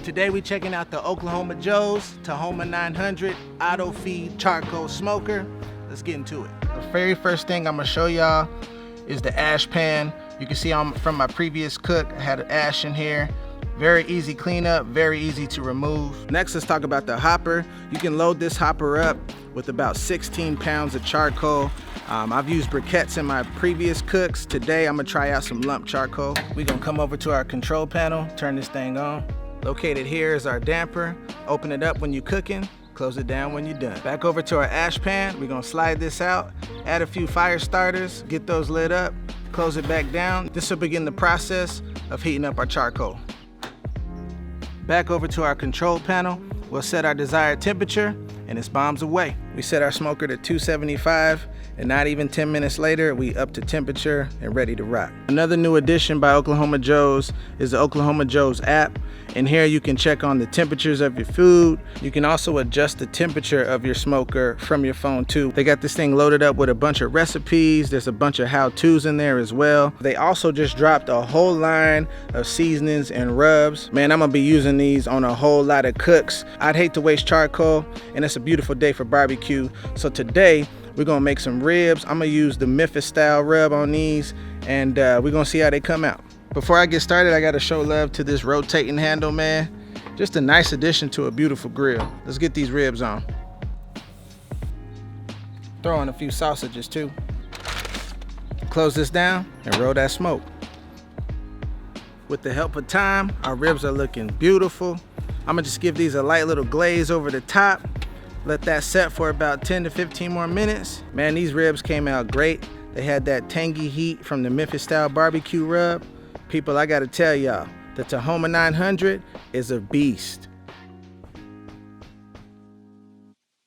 Today we checking out the Oklahoma Joe's Tahoma 900 auto feed charcoal smoker. Let's get into it. The very first thing I'm gonna show y'all is the ash pan. You can see from my previous cook, I had ash in here. Very easy cleanup, very easy to remove. Next, let's talk about the hopper. You can load this hopper up with about 16 pounds of charcoal. I've used briquettes in my previous cooks. Today, I'm gonna try out some lump charcoal. We're gonna come over to our control panel, turn this thing on. Located here is our damper. Open it up when you're cooking, close it down when you're done. Back over to our ash pan, we're gonna slide this out, add a few fire starters, get those lit up, close it back down. This will begin the process of heating up our charcoal. Back over to our control panel, we'll set our desired temperature and it's bombs away. We set our smoker to 275 and not even 10 minutes later, we up to temperature and ready to rock. Another new addition by Oklahoma Joe's is the Oklahoma Joe's app. In here you can check on the temperatures of your food. You can also adjust the temperature of your smoker from your phone too. They got this thing loaded up with a bunch of recipes. There's a bunch of how-tos in there as well. They also just dropped a whole line of seasonings and rubs. Man, I'm gonna be using these on a whole lot of cooks. I'd hate to waste charcoal, and it's a beautiful day for barbecue. So today, we're gonna make some ribs. I'm gonna use the Memphis style rub on these, and we're gonna see how they come out. Before I get started, I gotta show love to this rotating handle, man. Just a nice addition to a beautiful grill. Let's get these ribs on. Throw in a few sausages too. Close this down and roll that smoke. With the help of time, our ribs are looking beautiful. I'm gonna just give these a light little glaze over the top. Let that set for about 10 to 15 more minutes. Man, these ribs came out great. They had that tangy heat from the Memphis style barbecue rub. People, I gotta tell y'all, the Tahoma 900 is a beast.